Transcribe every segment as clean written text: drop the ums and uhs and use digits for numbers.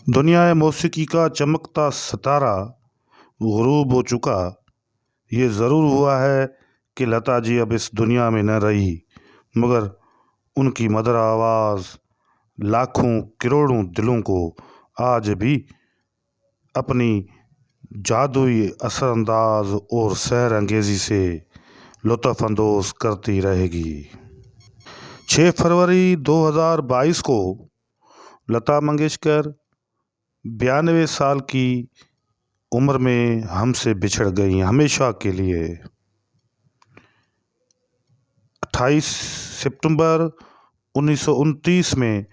दुनिया मौसीकी का चमकता सितारा गुरूब हो चुका। ये ज़रूर हुआ है कि लता जी अब इस दुनिया में न रही, मगर उनकी मधुर आवाज़ लाखों करोड़ों दिलों को आज भी अपनी जादुई असरअंदाज और सैर अंगेज़ी से लुत्फ़ अंदोज़ करती रहेगी। 6 फरवरी 2022 को लता मंगेशकर 92 साल की उम्र में हमसे बिछड़ गई हमेशा के लिए। 28 सितंबर 1929 में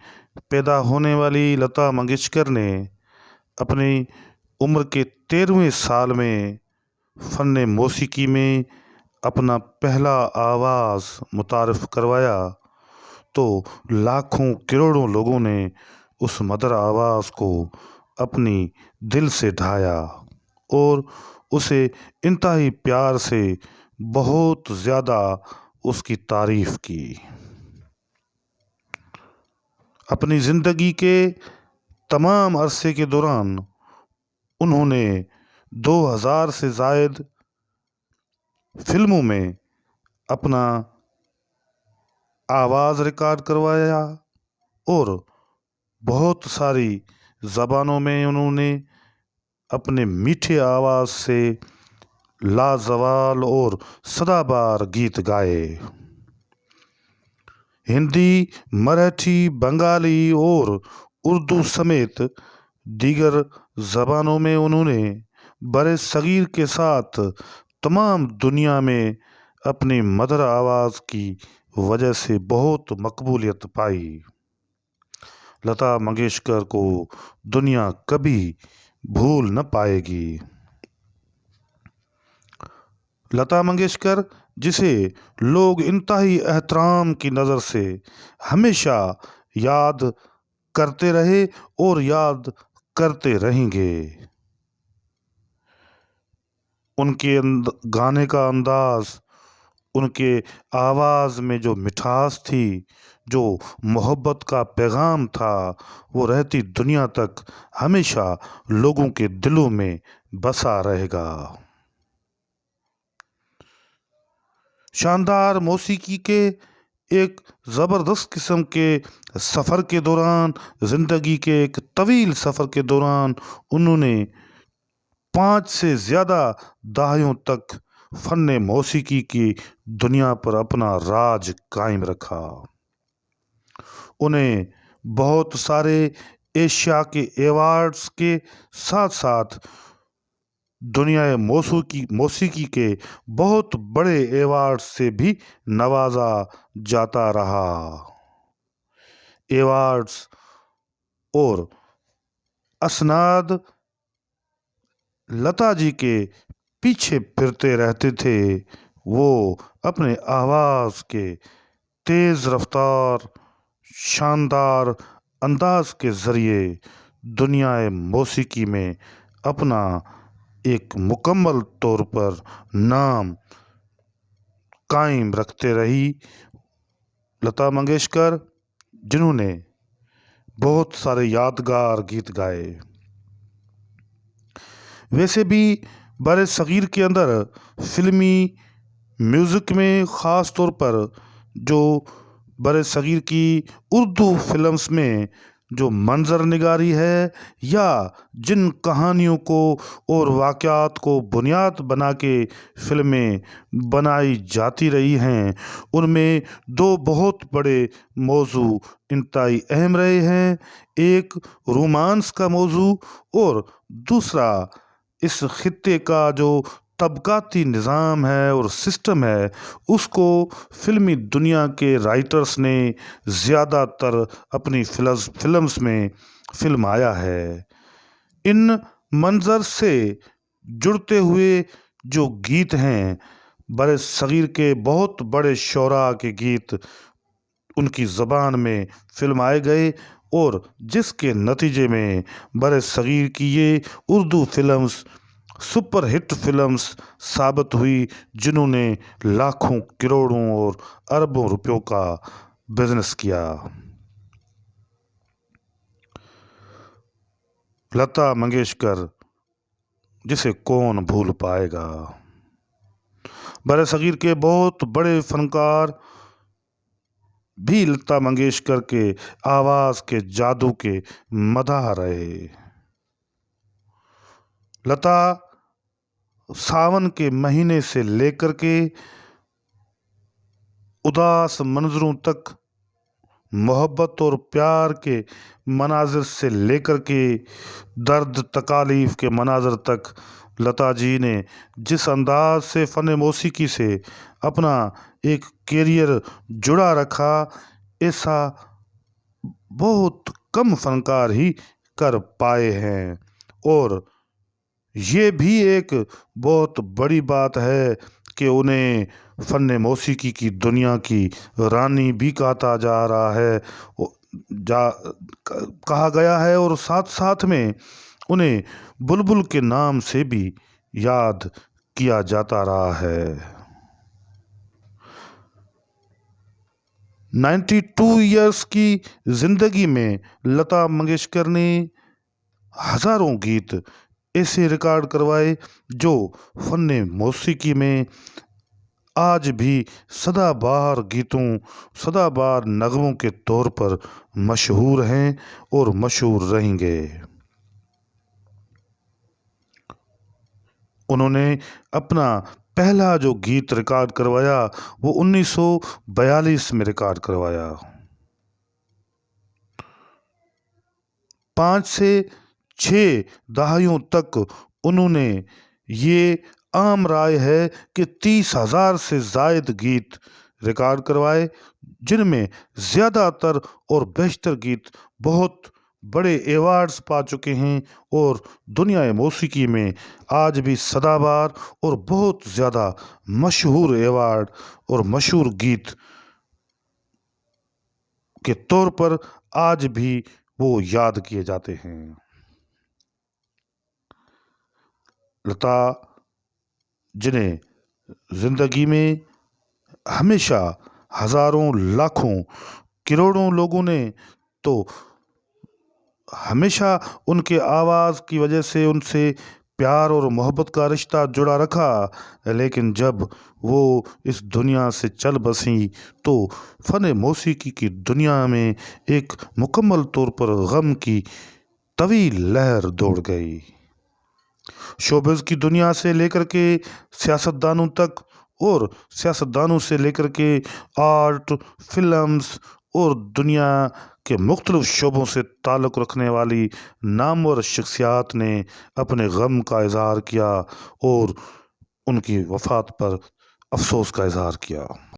पैदा होने वाली लता मंगेशकर ने अपनी उम्र के 13वें साल में फ़न मौसीकी में अपना पहला आवाज़ मुतारिफ़ करवाया तो लाखों करोड़ों लोगों ने उस मधुर आवाज़ को अपनी दिल से ढाया और उसे इंतहाई प्यार से बहुत ज़्यादा उसकी तारीफ़ की। अपनी ज़िंदगी के तमाम अरसे के दौरान उन्होंने 2000 से ज़ायद फिल्मों में अपना आवाज़ रिकॉर्ड करवाया और बहुत सारी ज़बानों में उन्होंने अपने मीठे आवाज़ से लाजवाल और सदाबहार गीत गाए। हिंदी, मराठी, बंगाली और उर्दू समेत दीगर ज़बानों में उन्होंने बड़े सगीर के साथ तमाम दुनिया में अपनी मधुर आवाज़ की वजह से बहुत मकबूलियत पाई। लता मंगेशकर को दुनिया कभी भूल न पाएगी। लता मंगेशकर, जिसे लोग इंतहाई एहतराम की नज़र से हमेशा याद करते रहे और याद करते रहेंगे। उनके गाने का अंदाज़, उनके आवाज़ में जो मिठास थी, जो मोहब्बत का पैगाम था, वो रहती दुनिया तक हमेशा लोगों के दिलों में बसा रहेगा। शानदार मौसीकी के एक ज़बरदस्त किस्म के सफ़र के दौरान, ज़िंदगी के एक तवील सफ़र के दौरान उन्होंने 5 से ज़्यादा दहाइयों तक फ़न मौसीकी की दुनिया पर अपना राज कायम रखा। उन्हें बहुत सारे एशिया के एवार्ड्स के साथ साथ दुनिया मौसीकी के बहुत बड़े एवार्ड से भी नवाजा जाता रहा। एवार्ड्स और असनाद लता जी के पीछे फिरते रहते थे। वो अपने आवाज़ के तेज़ रफ्तार शानदार अंदाज के ज़रिए दुनिया मौसीकी में अपना एक मुकम्मल तौर पर नाम कायम रखते रही। लता मंगेशकर, जिन्होंने बहुत सारे यादगार गीत गाए। वैसे भी बड़े सगीर के अंदर फिल्मी म्यूज़िक में ख़ास तौर पर जो बड़े सगीर की उर्दू फिल्म्स में जो मंजर निगारी है या जिन कहानियों को और वाक़यात को बुनियाद बना के फ़िल्में बनाई जाती रही हैं, उनमें 2 बहुत बड़े मौजू इंतहाई अहम रहे हैं। एक रोमांस का मौजू और दूसरा इस खित्ते का जो तबकाती निज़ाम है और सिस्टम है, उसको फिल्मी दुनिया के राइटर्स ने ज़्यादातर अपनी फिल्म्स में फिल्माया है। इन मंजर से जुड़ते हुए जो गीत हैं, बड़े सगीर के बहुत बड़े शोरा के गीत उनकी ज़बान में फिल्माए गए और जिसके नतीजे में बड़े सगीर की ये Urdu films super hit films साबित हुई, जिन्होंने लाखों करोड़ों और अरबों रुपयों का बिजनेस किया। लता मंगेशकर, जिसे कौन भूल पाएगा। बरसगीर के बहुत बड़े फनकार भी लता मंगेशकर के आवाज़ के जादू के मदाह रहे। लता सावन के महीने से लेकर के उदास मंजरों तक, मोहब्बत और प्यार के मनाजिर से लेकर के दर्द तकालीफ के मनाजिर तक, लता जी ने जिस अंदाज से फ़न मौसीकी से अपना एक कैरियर जुड़ा रखा, ऐसा बहुत कम फनकार ही कर पाए हैं। और ये भी एक बहुत बड़ी बात है कि उन्हें फ़न मौसीकी की दुनिया की रानी भी कहा जा रहा है, कहा गया है, और साथ साथ में उन्हें बुलबुल के नाम से भी याद किया जाता रहा है। 92 ईयर्स की ज़िंदगी में लता मंगेशकर ने हज़ारों गीत ऐसे रिकॉर्ड करवाए जो फ़न मौसीकी में आज भी सदाबहार गीतों, सदाबहार नगमों के तौर पर मशहूर हैं और मशहूर रहेंगे। उन्होंने अपना पहला जो गीत रिकॉर्ड करवाया वो 1942 में रिकॉर्ड करवाया। 5 से 6 दहाइयों तक उन्होंने, ये आम राय है कि 30,000 से ज़ायद गीत रिकॉर्ड करवाए, जिनमें ज़्यादातर और बेशतर गीत बहुत बड़े एवार्ड्स पा चुके हैं और दुनिया मौसीकी में आज भी सदाबहार और बहुत ज़्यादा मशहूर एवार्ड और मशहूर गीत के तौर पर आज भी वो याद किए जाते हैं। लता जिन्हें ज़िंदगी में हमेशा हज़ारों, लाखों, करोड़ों लोगों ने तो हमेशा उनके आवाज़ की वजह से उनसे प्यार और मोहब्बत का रिश्ता जुड़ा रखा, लेकिन जब वो इस दुनिया से चल बसी तो फ़न मौसीकी की दुनिया में एक मुकम्मल तौर पर गम की तवील लहर दौड़ गई। शोबिज़ की दुनिया से लेकर के सियासतदानों तक, और सियासतदानों से लेकर के आर्ट, फिल्म्स और दुनिया के मुख्तलिफ शोबों से ताल्लुक़ रखने वाली नामवर शख्सियात ने अपने गम का इज़हार किया और उनकी वफ़ात पर अफसोस का इज़हार किया।